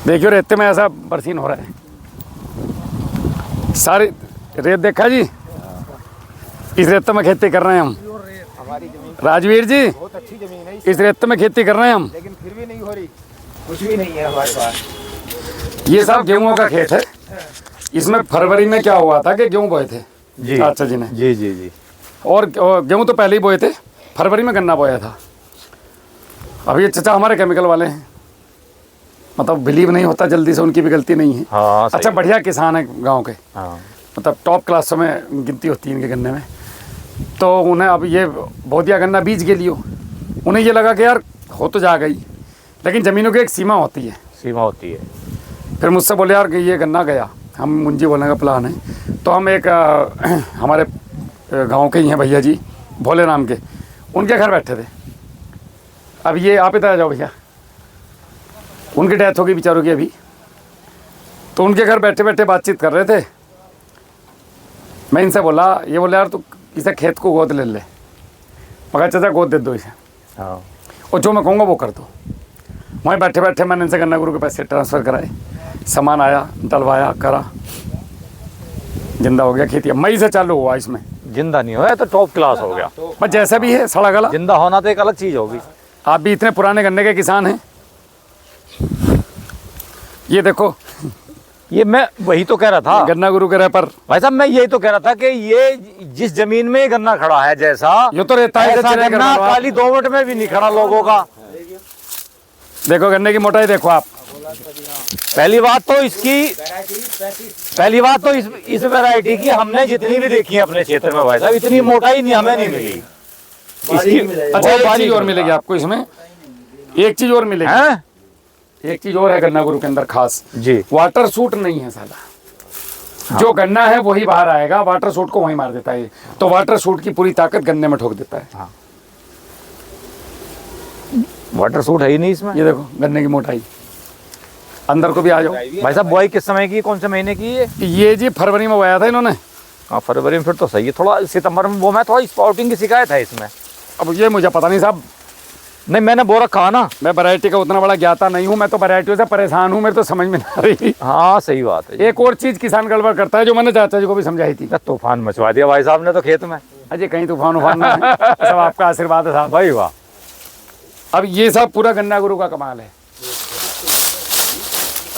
देखियो रेते में ऐसा बरसीन हो रहा है, सारी रेत देखा जी। इस रेत में खेती कर रहे हैं हम, राजवीर जी बहुत अच्छी जमीन है, इस रेत में खेती कर रहे हैं हम, लेकिन फिर भी नहीं हो रही, कुछ भी नहीं है हमारे पास। ये सब गेहूं का खेत है। इसमें फरवरी में क्या हुआ था कि गेहूं बोए थे जी चाचा जी ने, जी जी जी। और गेहूं तो पहले ही बोए थे, फरवरी में गन्ना बोया था। अब ये चचा हमारे केमिकल वाले हैं, मतलब बिलीव नहीं होता जल्दी से, उनकी भी गलती नहीं है। हाँ अच्छा बढ़िया किसान है गांव के, हाँ मतलब टॉप क्लास में गिनती होती है इनके गन्ने में। तो उन्हें अब ये बहुत दिया गन्ना बीज के लिए, उन्हें ये लगा कि यार हो तो जा गई, लेकिन ज़मीनों की एक सीमा होती है, सीमा होती है। फिर मुझसे बोले यार कि ये गन्ना गया, हम मुंजी बोलने का प्लान है। तो हम एक हमारे गांव के ही हैं भैया जी, भोले नाम के, उनके घर बैठे थे। अब ये आप इधर आ जाओ भैया, उनकी डेथ हो गई बेचारों की अभी। तो उनके घर बैठे बैठे बातचीत कर रहे थे। मैं इनसे बोला, ये बोले यार तू इसे खेत को गोद ले ले। मगर चाचा गोद दे दो इसे, हाँ और जो मैं कहूँगा वो कर दो। वहीं बैठे बैठे मैंने इनसे गन्ना गुरु के पैसे ट्रांसफ़र कराए, सामान आया, डलवाया, करा, जिंदा हो गया खेती। मई से चालू हुआ इसमें, जिंदा नहीं होया तो टॉप क्लास हो गया। बस जैसा भी है सड़ा गला। जिंदा होना तो एक अलग चीज होगी। आप भी इतने पुराने गन्ने के किसान हैं, ये देखो ये मैं वही तो कह रहा था गन्ना गुरु के रैपर। भाई साहब, मैं यही तो कह रहा था कि ये जिस जमीन में गन्ना खड़ा है जैसा, ये तो रहता है ऐसा गन्ना काली दोमट में भी नहीं खड़ा लोगों का। देखो गन्ने की मोटाई देखो आप। पहली बात तो इस वैरायटी की हमने जितनी भी देखी है अपने क्षेत्र में भाई साहब, इतनी मोटाई नहीं हमें नहीं मिली। अच्छा एक चीज और मिलेगी आपको इसमें, एक चीज और मिलेगी हैं? एक चीज और है गन्ना गुरु के अंदर खास जी, वाटर सूट नहीं है साला। हाँ। जो गन्ना है वही बाहर आएगा, वाटर सूट को वहीं मार देता है। तो वाटर सूट की पूरी ताकत गन्ने में ठोक देता है। हाँ। वाटर सूट है ही नहीं इसमें। ये देखो गन्ने की मोटाई, अंदर को भी आ जाओ भाई साहब। बुआई किस समय की, कौन से महीने की है? ये जी फरवरी में बोया था इन्होंने। हाँ फरवरी में, फिर तो सही है। थोड़ा सितंबर में वो मैं थोड़ा स्पाउटिंग की शिकायत है इसमें। अब ये मुझे पता नहीं साहब, नहीं मैंने बो रखा ना, मैं वैरायटी का उतना बड़ा ज्ञाता नहीं हूँ, मैं तो वैरायटियों से परेशान हूँ, मेरे तो समझ में नहीं आ रही। हाँ सही बात है। एक और चीज किसान गड़बड़ करता है जो मैंने चाचा जी को भी समझाई थी। तूफान मचवा दिया भाई साहब ने तो खेत में। अजय कहीं तूफान उफान ना है, सब आपका आशीर्वाद है साहब। भाई वाह। अब ये सब पूरा गन्ना गुरु का कमाल है।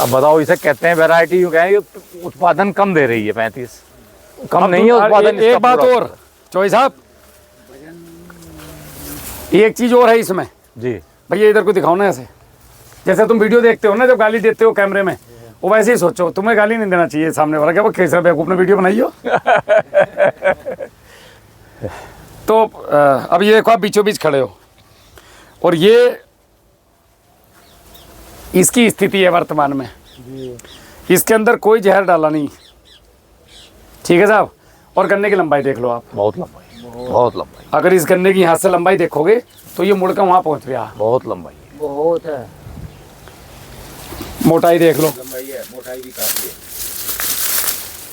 अब बताओ, इसे कहते हैं वैरायटी, यूँ कहें उत्पादन कम दे रही है 35, कम नहीं है उत्पादन। एक बात और चौधरी साहब, एक चीज और है इसमें जी भैया, इधर को दिखाओ ना ऐसे, जैसे तुम वीडियो देखते हो ना जब गाली देते हो कैमरे में, वो वैसे ही सोचो, तुम्हें गाली नहीं देना चाहिए सामने वाला। क्या वो कैसा बेवकूफ ने वीडियो बनाई हो। तो अब ये देखो आप बीचों बीच खड़े हो, और ये इसकी स्थिति है वर्तमान में। इसके अंदर कोई जहर डाला नहीं, ठीक है साहब। और गन्ने की लंबाई देख लो आप, बहुत लंबाई, बहुत लंबाई। अगर इस गन्ने की यहाँ से लंबाई देखोगे तो ये मुड़कर वहाँ पहुँच गया। बहुत लंबाई है, बहुत है। मोटाई देख लो, लंबाई है, मोटाई भी काफी है।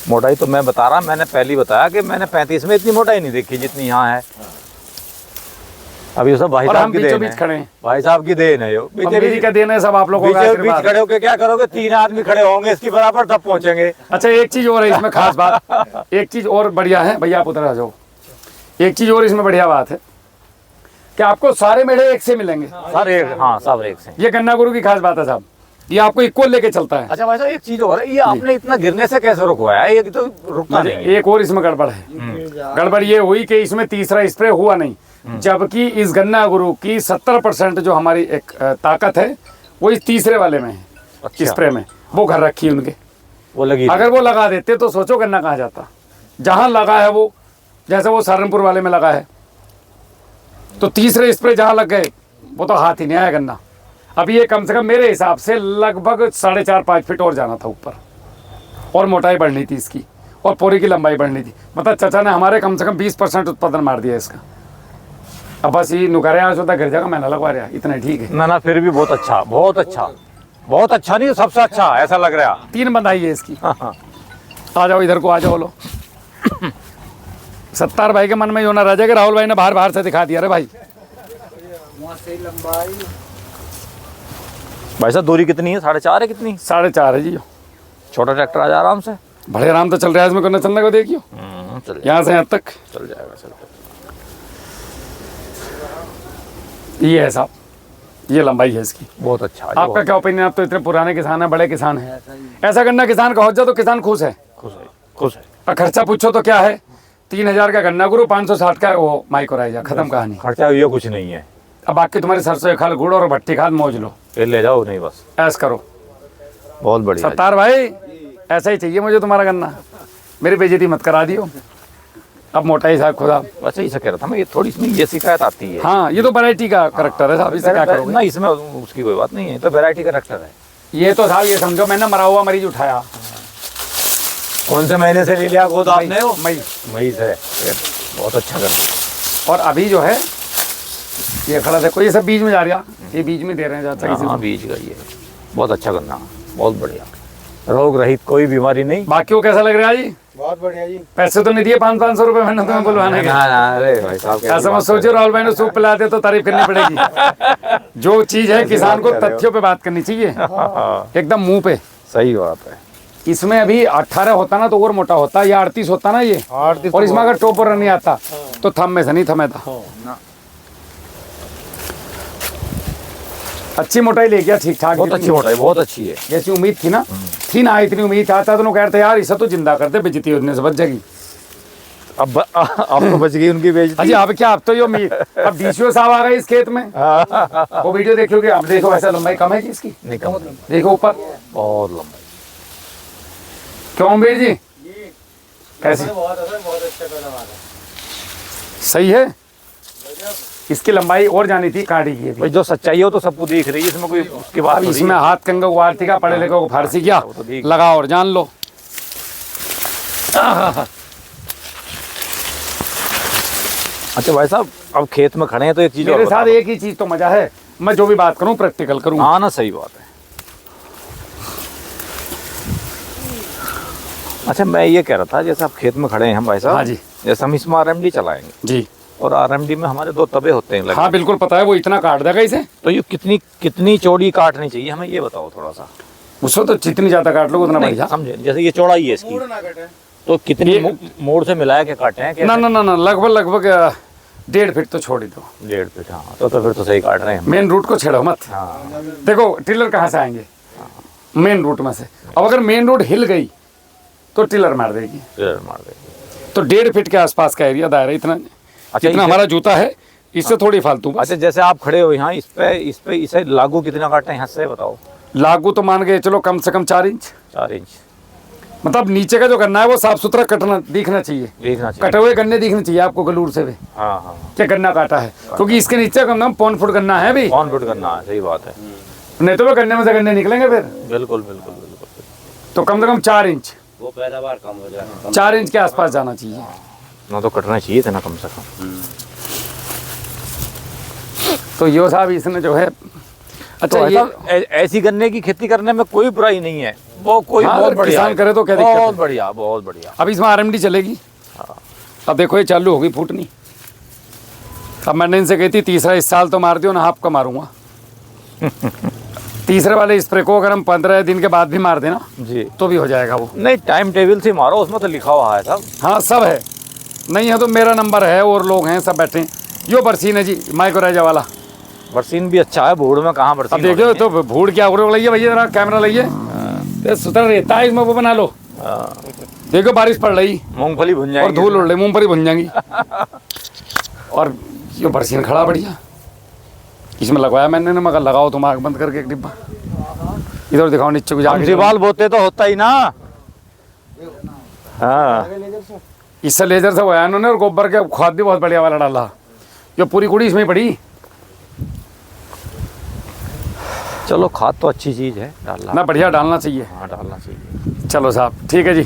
मोटाई तो मैं बता रहा, मैंने पहले बताया कि मैंने 35 में इतनी मोटाई नहीं देखी जितनी यहाँ है। अभी सब भाई और साहब हम की बीचों देन बीच है। खड़े हैं, भाई साहब की देन है। मेरी का देन है सब आप लोगों का बीच आशीर्वाद। खड़े होकर क्या करोगे? 3 आदमी खड़े होंगे इसकी बराबर, तब पहुंचेंगे। अच्छा एक चीज और है इसमें खास बात, एक चीज और बढ़िया है भैया, आप उधर आ जाओ। एक चीज और इसमें बढ़िया बात है कि आपको सारे मेढ़े एक से मिलेंगे। सर एक, हाँ सब एक से। ये गन्ना गुरु की खास बात है साहब, ये आपको इक्वल लेके चलता है। अच्छा भाई साहब, एक चीज और है, ये आपने इतना गिरने से कैसे रुकवाया? ये तो रुकना नहीं है। एक और इसमें गड़बड़ है। गड़बड़ ये हुई कि इसमें तीसरा स्प्रे हुआ नहीं, जबकि इस गन्ना गुरु की 70% जो हमारी एक ताकत है वो इस तीसरे वाले में है। अच्छा। स्प्रे में वो घर रखी है उनके, वो लगी। अगर वो लगा देते तो सोचो गन्ना कहाँ जाता। जहाँ लगा है वो, जैसे वो सहारनपुर वाले में लगा है, तो तीसरे स्प्रे जहाँ लग गए वो तो हाथ ही नहीं आया गन्ना। अभी ये कम से कम मेरे हिसाब से लगभग 4.5-5 फीट और जाना था ऊपर, और मोटाई बढ़नी थी इसकी, और पोरी की लंबाई बढ़नी थी। मतलब चाचा ने हमारे कम से कम 20% उत्पादन मार दिया इसका। अब बस ये नुकारे आज होता गिर जाएगा, मैंने लगवा रहा, इतना ठीक है। ना फिर भी बहुत अच्छा, बहुत अच्छा, बहुत अच्छा, नहीं सबसे अच्छा ऐसा लग रहा। 3 बंधाई है इसकी। हाँ। आ जाओ इधर को, आ जाओ लो। सत्तार भाई के मन में यो ना रह जाए कि राहुल भाई ने बाहर से दिखा दिया। अरे भाई वहाँ से लंबाई भाई साहब दूरी कितनी है, 4.5 है कितनी? 4.5 है जी। छोटा ट्रैक्टर आ जा आराम से। बड़े आराम तो चल रहा है इसमें, करना चलने को देखियो, चल जाएगा, यहाँ से यहाँ तक चल जाएगा, चल जाएगा। ये है साहब, ये लंबाई है इसकी। बहुत अच्छा है, आपका क्या ओपिनियन? आप तो इतने पुराने किसान हैं, बड़े किसान हैं, ऐसा गन्ना किसान का हो जाए तो किसान खुश है। खुश है, खुश है। और खर्चा पूछो तो क्या है, 3000 का गन्ना गुरु, 560 का वो माइको राइजा, खत्म कहानी। खर्चा ये कुछ नहीं है। अब बाकी तुम्हारी सरसों खाल गुड़ और भट्टी खाद मौज लो, फिर ले जाओ, नहीं बस ऐस करो। बहुत बढ़िया। सत्तार भाई ऐसा ही चाहिए मुझे तुम्हारा गन्ना, मेरी बेइज्जती मत करा दियो। अब मोटाई साहब खुदा, वैसे ही से कह रहा था मैं, ये थोड़ी इसमें ये शिकायत आती है। हाँ ये तो वैरायटी का करेक्टर है साहब, इससे क्या करोगे? ना इसमें उसकी कोई बात नहीं है, तो वैरायटी का करेक्टर है। ये तो साहब ये समझो मैंने मरा हुआ मरीज उठाया। कौन से महीने से ले लिया गोद आपने? मई मई से। बहुत अच्छा कर। और अभी जो है ये खड़ा देखो, ये सब बीज में जा रहा, ये बीज में दे रहे हैं जाता है। हाँ बीज का ये बहुत अच्छा गन्ना, बहुत बढ़िया, रोग रहित, कोई बीमारी नहीं। बाकी को कैसा लग रहा है जी? बहुत बढ़िया जी। पैसे तो नहीं दिए 500 रुपए मैंने तुम्हें बुलवाने के। अरे भाई साहब ऐसा मत सोचो राहुल भाई ने सूप पिला दे तो तारीफ करनी पड़ेगी। जो चीज है किसान को तथ्यों पे बात करनी चाहिए, एकदम मुंह पे। सही बात है। इसमें अभी 18 होता ना तो और मोटा होता, या 38 होता ना ये, और इसमें अगर टोपर नहीं आता तो थम में से नहीं थमे था। अच्छी मोटाई ले गया, ठीक ठाक, बहुत अच्छी मोटाई, बहुत अच्छी है, जैसी उम्मीद थी ना, थी ना इतनी उम्मीद आता तो कहते यार इसे तो जिंदा कर दे, बेइज्जती होने से बच जाएगी। अब तो बच गई उनकी बेइज्जती। अजी अब क्या, अब तो ये उम्मीद, अब डीसीओ साहब आ गए इस खेत में, वो वीडियो देखोगे अब, देखो ऐसा लंबाई कम है कि इसकी, नहीं कम, देखो ऊपर बहुत लंबाई। क्यों वीर जी कैसी? बहुत अच्छा पैदावार है। सही है, इसकी लंबाई और जानी थी, काटी की भाई जो सच्चाई हो तो सबको दिख रही है, इसमें कोई उसकी बात अब नहीं इसमें है। हाथ कंगा वारती का, पढ़े लिखे को फारसी किया, वो तो देख। लगा और जान लो। अच्छा भाई साहब, अब खेत में खड़े हैं तो एक चीज मेरे और साथ बताओ। एक ही चीज तो मजा है, मैं जो भी बात करूं प्रैक्टिकल करूं। हाँ ना, सही बात है। अच्छा मैं ये कह रहा था, जैसे आप खेत में खड़े हैं हम भाई साहब, हाँ जी। जैसे हम इसमें आरएमडी चलाएंगे, जी और आरएमडी में हमारे 2 तबे होते हैं लगे। हाँ बिल्कुल पता है, वो इतना काट देगा इसे, तो ये कितनी चौड़ी काटनी चाहिए हमें, ये बताओ थोड़ा सा। उसको तो जितनी ज्यादा काट लो उतना नहीं, बढ़िया। समझे, जैसे ये चौड़ाई है इसकी, पूर्ण ना कटे। तो कितनी मोड़ से मिलाया के काटे हैं? ना ना ना ना, लगभग 1.5 फीट तो छोड़ ही दो, 1.5 फीट। हाँ तो फिर तो सही काट रहे हैं हम। मेन रूट को छेड़ो मत। हाँ देखो टिलर कहाँ से आएंगे, मेन रूट में से। अब अगर मेन रूट हिल गई तो टिलर मार देगी, फिर मार देंगे। तो 1.5 फीट के आसपास का एरिया दायरा इतना, अच्छा, जितना इसे- हमारा जूता है इससे थोड़ी फालतू। अच्छा जैसे आप खड़े हो यहाँ, इस पे इसे लागू कितना काटे हैं यहाँ से बताओ? लागू तो मान के चलो कम से कम 4 इंच, 4 इंच मतलब नीचे का जो गन्ना है वो साफ सुथरा कटना दिखना चाहिए, देखना चाहिए। कटे हुए गन्ने दिखने चाहिए आपको गलूर से भी हाँ हाँ, क्या गन्ना काटा है, क्योंकि इसके नीचे कम से कम 1 फुट गन्ना है भी, ऑन फुट करना है, सही बात है। नहीं तो वो गन्ने में से गन्ने निकलेंगे फिर। बिल्कुल बिल्कुल बिल्कुल। तो कम से कम 4 इंच, वो पैदावार कम हो जाए। 4 इंच के आसपास जाना चाहिए। ना तो कटना चाहिए था ना कम से कम। तो यो साहब इसने जो है, अच्छा तो ये ऐसी गन्ने की खेती करने में कोई बुराई नहीं है, वो कोई हाँ, बहुत अगर बढ़िया किसान है। करे तो क्या दिक्कत है? बहुत बढ़िया, बहुत बढ़िया। अब इसमें आरएमडी चलेगी। अब देखो ये चालू होगी फूटनी, अब मैंने इनसे कही थी तीसरा इस साल तो मार दियो ना, आपका मारूंगा। तीसरे वाले स्प्रे को अगर हम 15 दिन के बाद भी मार देना जी, तो भी हो जाएगा वो। नहीं टाइम टेबल से मारो, उसमें तो लिखा हुआ है सब। हाँ सब है, नहीं है तो मेरा नंबर है और लोग हैं सब बैठे हैं। यो बरसीन है जी, माइको राजा वाला। बरसीन भी अच्छा है, भूड़ में कहाँ अब बरसीन देखो होनी है। तो भूड़ क्या हो रही है भैया, जरा कैमरा लाइए, सुतर रहता है इसमें, वो बना लो। देखो बारिश पड़ रही मूंगफली भुन और जाएगी धूल उड़ रही, मूंगफली भुन जाएंगी। और ये बरसीन खड़ा बढ़िया, इसमें लगवाया मैंने ना, मगर लगाओ तुम आग बंद करके एक डिब्बा, इधर दिखाओ नीचे को जाके। दीवाल बोते तो होता ही ना। हाँ इससे लेजर से बोया इन्होंने, और गोबर के खाद भी बहुत बढ़िया वाला डाला, ये पूरी कुड़ी इसमें पड़ी। चलो खाद तो अच्छी चीज है, डालना। ना बढ़िया डालना चाहिए। हाँ डालना चाहिए। चलो साहब ठीक है जी।